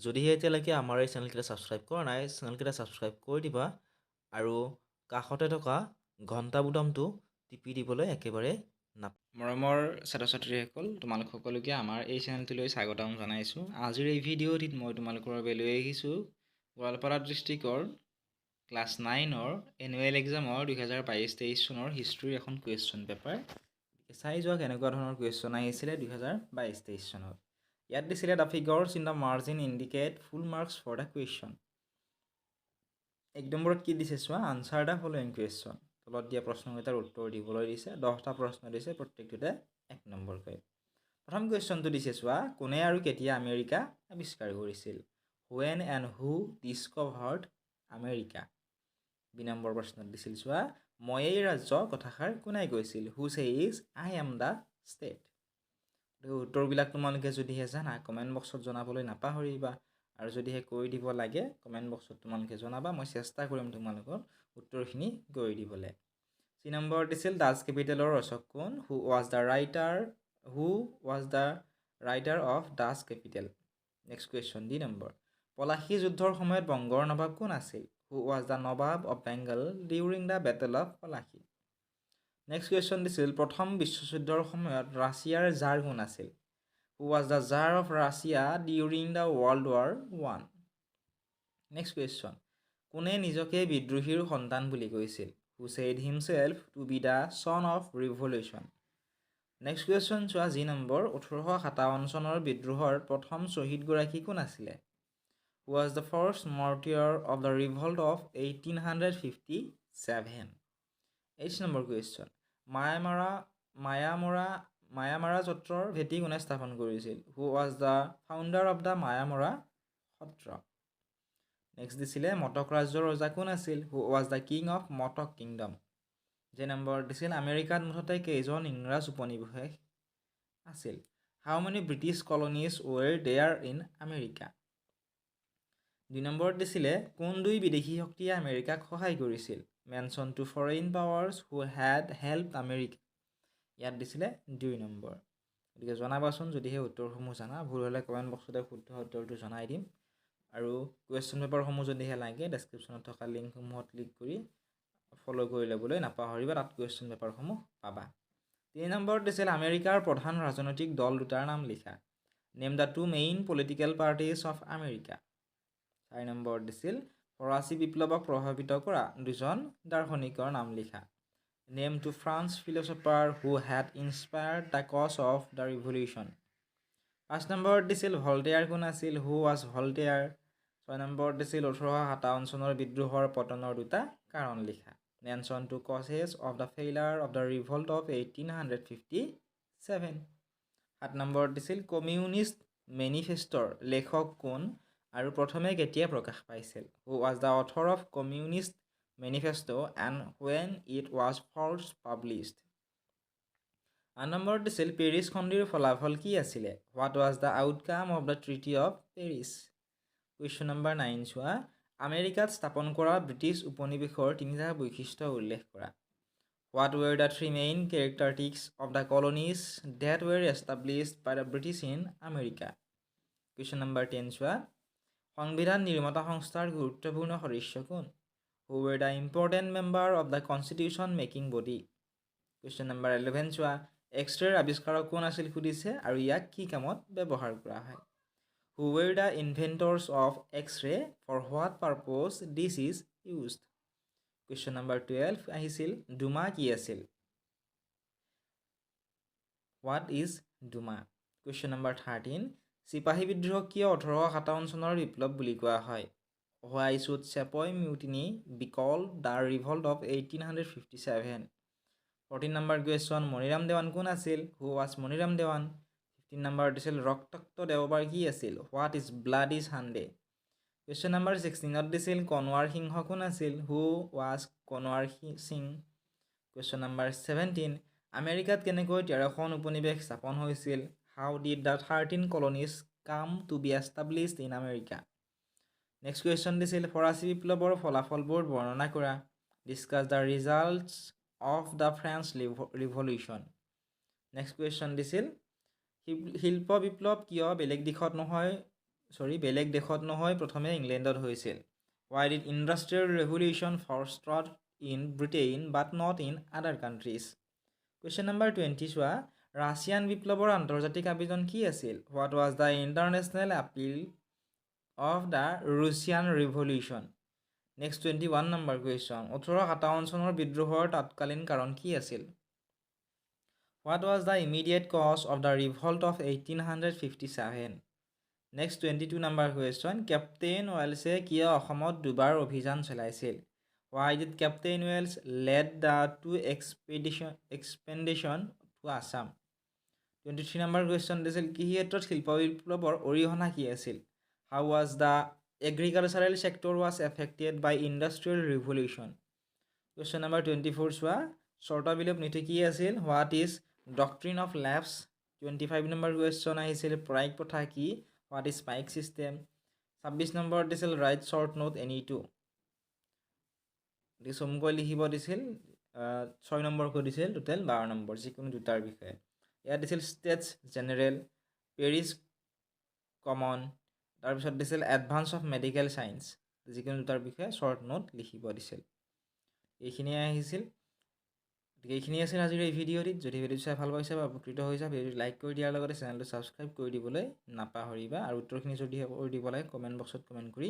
যদিহে এতিয়ালৈকে আমাৰ এই চেনেলকেইটা ছাবস্ক্ৰাইব কৰা নাই চেনেলকেইটা ছাবস্ক্ৰাইব কৰি দিবা আৰু কাষতে থকা ঘণ্টা বুটামটো টিপি দিবলৈ একেবাৰে মৰমৰ ছাত্ৰ ছাত্ৰীসকল তোমালোক সকলোকে আমাৰ এই চেনেলটোলৈ স্বাগতম জনাইছোঁ। আজিৰ এই ভিডিঅ'টিত মই তোমালোকৰ বাবে লৈ আহিছোঁ গোৱালপাৰা ডিষ্ট্ৰিক্টৰ ক্লাছ 9ৰ এনুৱেল এক্সামৰ 2022-23 চনৰ হিষ্ট্ৰীৰ এখন কুৱেশ্যন পেপাৰ। চাই যোৱা কেনেকুৱা ধৰণৰ কুৱেশ্যন আহিছিলে 2022-23 চনত। ইয়াত দিছিলে the figures in the margin indicate full marks for the question. এক নম্বৰত কি দিছে চোৱা, আনচাৰ দ্য ফলোইং কুৱেশ্যন। তলত দিয়া প্ৰশ্নকেইটাৰ উত্তৰ দিবলৈ দিছে। 10টা প্ৰশ্ন দিছে, প্ৰত্যেকটোতে 1 নম্বৰকৈ। প্ৰথম কুৱেশ্যনটো দিছে চোৱা, কোনে আৰু কেতিয়া আমেৰিকা আৱিষ্কাৰ কৰিছিল? When and who discovered America. 2 number প্ৰশ্নত দিছিল চোৱা, ময়েই ৰাজ্য কথাষাৰ কোনে কৈছিল? হু ছেইজ আই এম দ্য ষ্টেট। উত্তৰবিলাক তোমালোকে যদিহে জানা কমেণ্ট বক্সত জনাবলৈ নাপাহৰিবা, আৰু যদিহে কৰি দিব লাগে কমেণ্ট বক্সত তোমালোকে জনাবা, মই চেষ্টা কৰিম তোমালোকৰ উত্তৰখিনি কৰি দিবলৈ। 3 নম্বৰ দিছিল ডাচ কেপিটেলৰ ৰচক কোন? Who was the writer of Das Kapital. Next question, 2 number, Plassey যুদ্ধৰ সময়ত বংগৰ নবাব কোন আছিল? Who was the nawab of Bengal during the battle of Plassey. Next question দিছিল প্ৰথম বিশ্বযুদ্ধৰ সময়ত ৰাছিয়াৰ জাৰ কোন আছিল? Who was the tsar of Russia during the world war 1। Next question, কোনে নিজকে বিদ্ৰোহীৰ সন্তান বুলি কৈছিল? Who said himself to be the son of revolution. Next question চোৱা, যি নম্বৰ, 1857 চনৰ বিদ্ৰোহৰ প্ৰথম শ্বহীদগৰাকী কোন আছিলে? Who was the first martyr of the revolt of 1857। 8 number question, Mayamara সত্ৰৰ ভেটি কোনে স্থাপন কৰিছিল? Who was the founder of the Mayamara Sattra. Next দিছিলে মটক ৰাজ্যৰ ৰজা কোন আছিল? Who was the king of Matak kingdom. যে নম্বৰ দিছিল আমেৰিকাত মুঠতে কেইজন ইংৰাজ উপনিৱেশ আছিল? How many British colonies were there in America. 2 নম্বৰত দিছিলে কোন দুই বিদেশী শক্তিয়ে আমেৰিকাক সহায় কৰিছিল? Mention two foreign powers who had help America. ইয়াত দিছিলে 2 নম্বৰ। গতিকে জনাবাচোন যদিহে উত্তৰসমূহ জানা, ভুল হ'লে কমেণ্ট বক্সতে শুদ্ধ উত্তৰটো জনাই দিম। আৰু কুৱেশ্যন পেপাৰসমূহ যদিহে লাগে ডেছক্ৰিপশ্যনত থকা লিংকসমূহত ক্লিক কৰি ফ'ল' কৰি ল'বলৈ নাপাহৰিবা, তাত কুৱেশ্যন পেপাৰসমূহ পাবা। 3 নম্বৰত দিছিল আমেৰিকাৰ প্ৰধান ৰাজনৈতিক দল দুটাৰ নাম লিখা। Name the 2 main political parties of America. 4 নম্বৰত দিছিল ফৰাচী বিপ্লৱক প্ৰভাৱিত কৰা 2জন দাৰ্শনিকৰ নাম লিখা। Name 2 France philosopher who had inspired the cause of the revolution. 5 নম্বৰত দিছিল ভল্টেয়াৰ কোন আছিল? Who was Voltaire. 6 নম্বৰত দিছিল 1857 চনৰ বিদ্ৰোহৰ পতনৰ 2টা কাৰণ লিখা। Mention two causes of the failure of the revolt of 1857। 7 নম্বৰত দিছিল কমিউনিষ্ট মেনিফেষ্টৰ লেখক কোন আৰু প্ৰথমে কেতিয়া প্ৰকাশ পাইছিল? হু was the author of communist manifesto and when it was first published. 8 নম্বৰত দিছিল পেৰিছ সন্ধিৰ ফলাফল কি আছিলে? What was the outcome of the treaty of Paris. Question number 9 চোৱা, আমেৰিকাত স্থাপন কৰা ব্ৰিটিছ উপনিৱেশৰ 3টা বৈশিষ্ট্য উল্লেখ কৰা। What were the 3 main characteristics of the colonies that were established by the British in America. Question number 10 চোৱা, সংবিধান নিৰ্মাতা সংস্থাৰ গুৰুত্বপূৰ্ণ সদস্য কোন? Who were the important member of the constitution making body. Question number 11 চোৱা, এক্স-ৰেৰ আৱিষ্কাৰক কোন আছিল সুধিছে আৰু ইয়াক কি কামত ব্যৱহাৰ কৰা হয়? Who were the inventors of x-ray, for what purpose this is used. Question number 12 আহিছিল ডুমা কি আছিল? What is Duma. Question number 13, চিপাহী বিদ্ৰোহক কিয় 1857 চনৰ বিপ্লৱ বুলি কোৱা হয়? Why should sepoy mutiny be called the revolt of 1857। 14 number question, Maniram Dewan কোন আছিল? Who was Maniram Dewan. 15 number দিছিল ৰক্তাক্ত দেওবাৰ কি আছিল? What is bloody Sunday. Question number 16ত দিছিল কনৱাৰ সিংহ কোন আছিল? Who was Kunwar Singh. Question number 17, আমেৰিকাত কেনেকৈ 13খন উপনিৱেশ স্থাপন হৈছিল? How did the 13 colonies come to be established in America. Next question দিছিল ফৰাচী বিপ্লৱৰ ফলাফলবোৰ বৰ্ণনা কৰা। Discuss the results of the French revolution. Next question দিছিল শিল্প বিপ্লৱ কিয় বেলেগ দিশত নহয় বেলেগ দেশত নহয় প্ৰথমে ইংলেণ্ডত হৈছিল why did industrial revolution first start in Britain but not in other countries question number 20 চোৱা ৰাছিয়ান বিপ্লৱৰ আন্তৰ্জাতিক আবেদন কি আছিল what was the international appeal of the Russian revolution next 21 number question 1857 চনৰ বিদ্ৰোহৰ তৎকালীন কাৰণ কি আছিল what was the immediate cause of the revolt of 1857 next 22 number question captain Wellse কিয় অসমত দুবাৰ অভিযান চলাইছিল why did captain Wells led the two expedition to Assam 23 number question দিছিল কৃষি ক্ষেত্ৰত শিল্প বিপ্লৱৰ অৰিহণা কি আছিল how was the agricultural sector was affected by industrial revolution question number 24 চোৱা চৰ্ত বিলোপ নীতি কি আছিল what is doctrine of lapse 25 number question আহিছিল প্ৰাইক প্ৰথা কি what is pike system 26 number দিছিল write short note any two চমুকৈ লিখিব দিছিল 6 নম্বৰ কৈ দিছিল টোটেল 12 নম্বৰ যিকোনো দুটাৰ বিষয়ে ইয়াত দিছিল ষ্টেটছ জেনেৰেল পেৰিছ কমন তাৰপিছত দিছিল এডভান্স অফ মেডিকেল সায়েন্স যিকোনো দুটাৰ বিষয়ে শ্বৰ্ট নোট লিখিব দিছিল এইখিনি আহিছিল এইখিনি আছিল আজিৰ এই ভিডিঅ'টিত যদি ভিডিঅ' চাই ভাল পাইছে বা উপকৃত হৈছা ভিডিঅ'টো লাইক কৰি দিয়াৰ লগতে চেনেলটো ছাবস্ক্ৰাইব কৰি দিবলৈ নাপাহৰিবা আৰু উত্তৰখিনি যদি কৰি দিব লাগে কমেণ্ট বক্সত কমেণ্ট কৰি